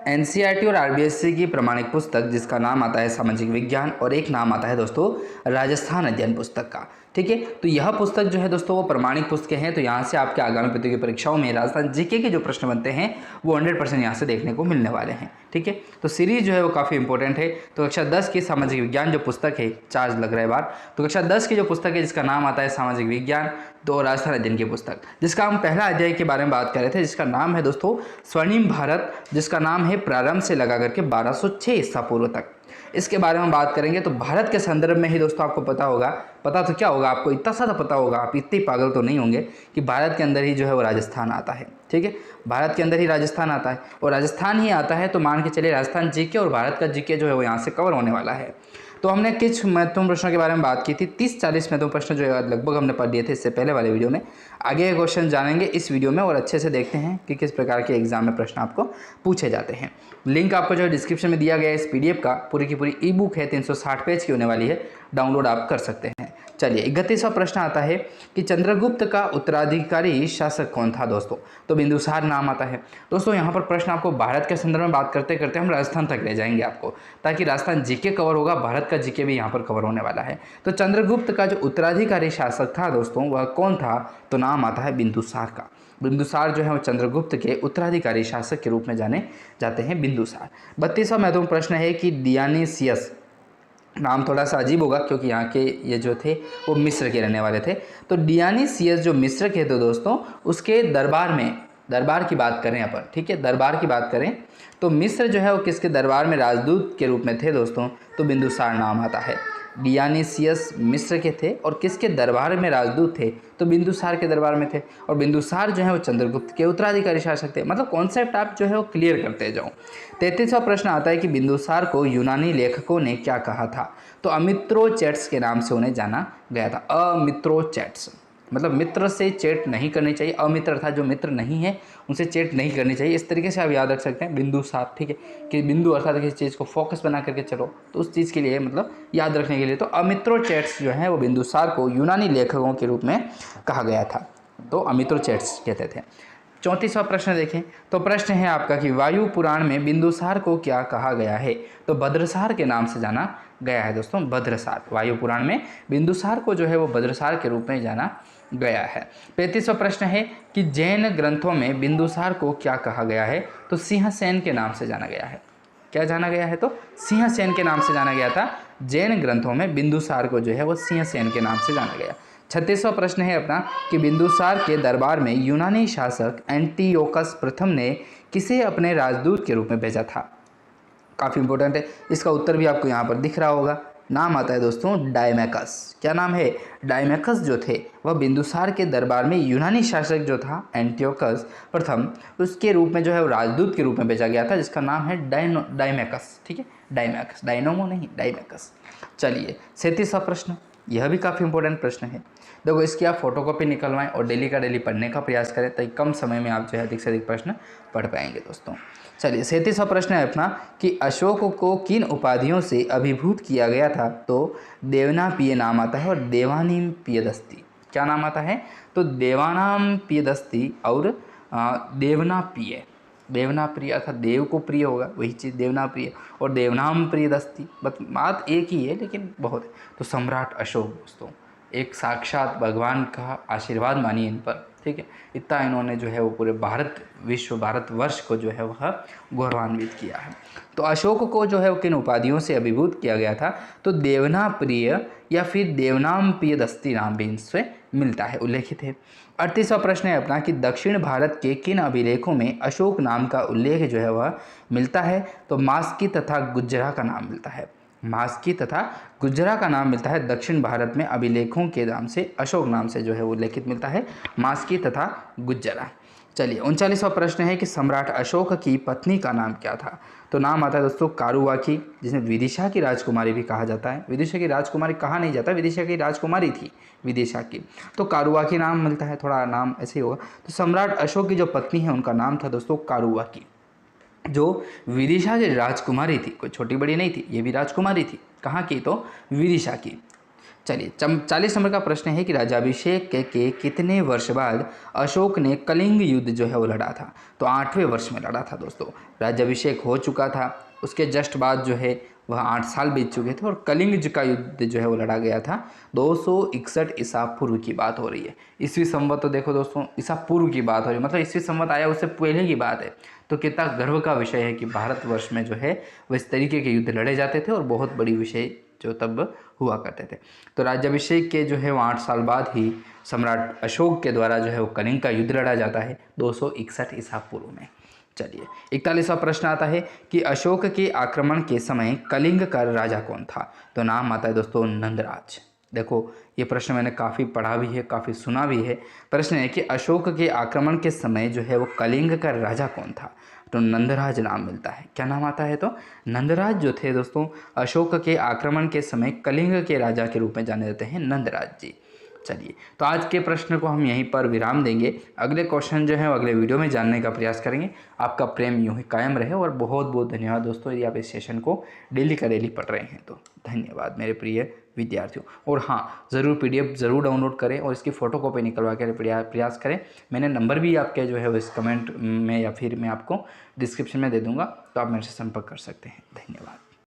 NCERT और RBSC की प्रमाणिक पुस्तक जिसका नाम आता है सामाजिक विज्ञान और एक नाम आता है दोस्तों राजस्थान अध्ययन पुस्तक का। ठीक है, तो यह पुस्तक जो है दोस्तों वो प्रमाणिक पुस्तकें हैं। तो यहाँ से आपके आगामी प्रतियोगी परीक्षाओं में राजस्थान जीके के जो प्रश्न बनते हैं वो 100% यहाँ से देखने को मिलने वाले हैं। ठीक है, तो सीरीज जो है वो काफ़ी इंपॉर्टेंट है। तो कक्षा 10 की सामाजिक विज्ञान जो पुस्तक है, चार्ज लग रहा है बार, तो कक्षा 10 की जो पुस्तक है जिसका नाम आता है सामाजिक विज्ञान तो राजस्थान अध्ययन की पुस्तक, जिसका हम पहला अध्याय के बारे में बात कर रहे थे, जिसका नाम है दोस्तों स्वर्णिम भारत, जिसका नाम है प्रारंभ से लगा करके 1206 ईसा पूर्व तक। इसके बारे में बात करेंगे तो भारत के संदर्भ में ही दोस्तों आपको पता होगा, पता तो क्या होगा आपको, इतना सारा पता होगा, आप इतने पागल तो नहीं होंगे कि भारत के अंदर ही जो है वो राजस्थान आता है। ठीक है, भारत के अंदर ही राजस्थान आता है और राजस्थान ही आता है तो मान के चलिए राजस्थान जीके और भारत का जीके जो है वो यहाँ से कवर होने वाला है। तो हमने कुछ महत्वपूर्ण प्रश्नों के बारे में बात की थी, 30-40 महत्वपूर्ण प्रश्न जो है लगभग हमने पढ़ लिए थे इससे पहले वाले वीडियो में। आगे के क्वेश्चन जानेंगे इस वीडियो में और अच्छे से देखते हैं कि किस प्रकार के एग्जाम में प्रश्न आपको पूछे जाते हैं। लिंक आपको जो है डिस्क्रिप्शन में दिया गया है। इस पीडीएफ का पूरी की पूरी ई बुक है, 360 पेज की होने वाली है, डाउनलोड आप कर सकते हैं। चलिए 31वां प्रश्न आता है कि चंद्रगुप्त का उत्तराधिकारी शासक कौन था दोस्तों, तो बिंदुसार नाम आता है। दोस्तों यहाँ पर प्रश्न आपको भारत के संदर्भ में बात करते करते हम राजस्थान तक ले जाएंगे आपको, ताकि राजस्थान जीके कवर होगा, भारत का जीके भी यहाँ पर कवर होने वाला है। तो चंद्रगुप्त का जो उत्तराधिकारी शासक था दोस्तों वह कौन था, तो नाम आता है बिंदुसार का। बिंदुसार जो है वो चंद्रगुप्त के उत्तराधिकारी शासक के रूप में जाने जाते हैं बिंदुसार। 32वां महत्वपूर्ण प्रश्न है कि डियानीसियस, नाम थोड़ा सा अजीब होगा क्योंकि यहाँ के ये जो थे वो मिस्र के रहने वाले थे। तो डियानीसियस जो मिस्र के थे दोस्तों, उसके दरबार में, दरबार की बात करें अपन, ठीक है, दरबार की बात करें तो मिस्र जो है वो किसके दरबार में राजदूत के रूप में थे दोस्तों, तो बिंदुसार नाम आता है। डियानीसियस मिस्र के थे और किसके दरबार में राजदूत थे, तो बिंदुसार के दरबार में थे। और बिंदुसार जो है वो चंद्रगुप्त के उत्तराधिकारी शासक थे। मतलब कॉन्सेप्ट आप जो है वो क्लियर करते जाओ। 33वां प्रश्न आता है कि बिंदुसार को यूनानी लेखकों ने क्या कहा था, तो अमित्रोचेट्स के नाम से उन्हें जाना गया था। अमित्रोचेट्स मतलब मित्र से चेट नहीं करनी चाहिए, अमित्र अर्थात जो मित्र नहीं है उनसे चेट नहीं करनी चाहिए, इस तरीके से आप याद रख सकते हैं बिंदुसार। ठीक है, कि बिंदु अर्थात किसी चीज़ को फोकस बना करके चलो, तो उस चीज़ के लिए मतलब याद रखने के लिए तो अमित्रोचेट्स जो है वो बिंदुसार को यूनानी लेखकों के रूप में कहा गया था, तो अमित्रोचेट्स कहते थे। 34वां प्रश्न देखें तो प्रश्न है आपका कि वायु पुराण में बिंदुसार को क्या कहा गया है, तो भद्रसार के नाम से जाना गया है दोस्तों, भद्रसार। वायु पुराण में बिंदुसार को जो है वो भद्रसार के रूप में जाना गया है। 35वां प्रश्न है कि जैन ग्रंथों में बिंदुसार को क्या कहा गया है, तो सिंहसेन के नाम से जाना गया है। क्या जाना गया है, तो सिंहसेन के नाम से जाना गया था। जैन ग्रंथों में बिंदुसार को जो है वो सिंहसेन के नाम से जाना गया। 36वां प्रश्न है अपना कि बिंदुसार के दरबार में यूनानी शासक एंटियोकस प्रथम ने किसे अपने राजदूत के रूप में भेजा था। काफ़ी इंपॉर्टेंट है, इसका उत्तर भी आपको यहाँ पर दिख रहा होगा। नाम आता है दोस्तों डायमेकस। क्या नाम है, डायमेकस जो थे वह बिंदुसार के दरबार में यूनानी शासक जो था एंटियोकस प्रथम, उसके रूप में जो है वो राजदूत के रूप में भेजा गया था, जिसका नाम है डायमेकस। ठीक है, डायमेकस, डायनोमो नहीं, डायमेकस। चलिए 37वां प्रश्न, यह भी काफ़ी इंपॉर्टेंट प्रश्न है। देखो इसकी आप फोटोकॉपी निकलवाएं और डेली का डेली पढ़ने का प्रयास करें, ताकि कम समय में आप जो है अधिक से अधिक प्रश्न पढ़ पाएंगे दोस्तों। चलिए 37वां प्रश्न है अपना कि अशोक को किन उपाधियों से अभिभूत किया गया था, तो देवनापिय नाम आता है और देवानीम पियदस्ती। क्या नाम आता है, तो देवानाम पियदस्ती और देवनापिय। देवनाप्रिय अर्थात देव को प्रिय होगा, वही चीज़ देवनाप्रिय, और देवनाम प्रियदस्ती, बात एक ही है लेकिन बहुत है। तो सम्राट अशोक दोस्तों एक साक्षात भगवान का आशीर्वाद मानिए इन पर। ठीक है, इतना इन्होंने जो है वो पूरे भारतवर्ष को जो है वह गौरवान्वित किया है। तो अशोक को जो है वो किन उपाधियों से अभिभूत किया गया था, तो देवना प्रिय या फिर देवनाम प्रियदस्ती नाम भी इनसे मिलता है, उल्लेखित है। 38वां प्रश्न है अपना कि दक्षिण भारत के किन अभिलेखों में अशोक नाम का उल्लेख जो है वह मिलता है, तो मास्की तथा गुज्जरा का नाम मिलता है। मास्की तथा गुज्जरा का नाम मिलता है दक्षिण भारत में अभिलेखों के नाम से, अशोक नाम से जो है वो उल्लेखित मिलता है, मास्की तथा गुज्जरा। चलिए 39वां प्रश्न है कि सम्राट अशोक की पत्नी का नाम क्या था, तो नाम आता है दोस्तों कारुवाकी, जिसे विदिशा की राजकुमारी भी कहा जाता है। विदिशा की राजकुमारी कहा नहीं जाता, विदिशा की राजकुमारी थी विदिशा की, तो कारुवाकी नाम मिलता है, थोड़ा नाम ऐसे ही होगा। तो सम्राट अशोक की जो पत्नी है उनका नाम था दोस्तों कारुवाकी, जो विदिशा की राजकुमारी थी, कोई छोटी बड़ी नहीं थी, ये भी राजकुमारी थी। कहाँ की, तो विदिशा की। चलिए 40 नंबर का प्रश्न है कि राज्याभिषेक के कितने वर्ष बाद अशोक ने कलिंग युद्ध जो है वो लड़ा था। तो 8वें वर्ष में लड़ा था दोस्तों। राज्याभिषेक हो चुका था, उसके जस्ट बाद जो है वह 8 साल बीत चुके थे और कलिंग का युद्ध जो है वो लड़ा गया था। 261 ईसा पूर्व की बात हो रही है। ईस्वी संवत तो देखो दोस्तों, ईसा पूर्व की बात हो रही है, मतलब ईस्वी संवत आया उससे पहले की बात है। तो कितना गर्व का विषय है कि भारतवर्ष में जो है वह इस तरीके के युद्ध लड़े जाते थे और बहुत बड़ी विषय जो तब हुआ करते थे। तो राज्याभिषेक के जो है वो 8 साल बाद ही सम्राट अशोक के द्वारा जो है वो कलिंग का युद्ध लड़ा जाता है 261 ईसा पूर्व में। चलिए 41वां प्रश्न आता है कि अशोक के आक्रमण के समय कलिंग का राजा कौन था। तो नाम आता है दोस्तों नंदराज। देखो ये प्रश्न मैंने काफ़ी पढ़ा भी है, काफ़ी सुना भी है। प्रश्न है कि अशोक के आक्रमण के समय जो है वो कलिंग का राजा कौन था। तो नंदराज नाम मिलता है। क्या नाम आता है? तो नंदराज जो थे दोस्तों अशोक के आक्रमण के समय कलिंग के राजा के रूप में जाने जाते हैं नंदराज जी। चलिए तो आज के प्रश्न को हम यहीं पर विराम देंगे। अगले क्वेश्चन जो है वो अगले वीडियो में जानने का प्रयास करेंगे। आपका प्रेम यूं ही कायम रहे और बहुत बहुत धन्यवाद दोस्तों यदि आप इस सेशन को डेली का डेली पढ़ रहे हैं तो। धन्यवाद मेरे प्रिय विद्यार्थियों। और हाँ, ज़रूर PDF ज़रूर डाउनलोड करें और इसकी फ़ोटोकॉपी निकलवा के प्रयास करें। मैंने नंबर भी आपके जो है वो इस कमेंट में या फिर मैं आपको डिस्क्रिप्शन में दे दूँगा, तो आप मेरे से संपर्क कर सकते हैं। धन्यवाद।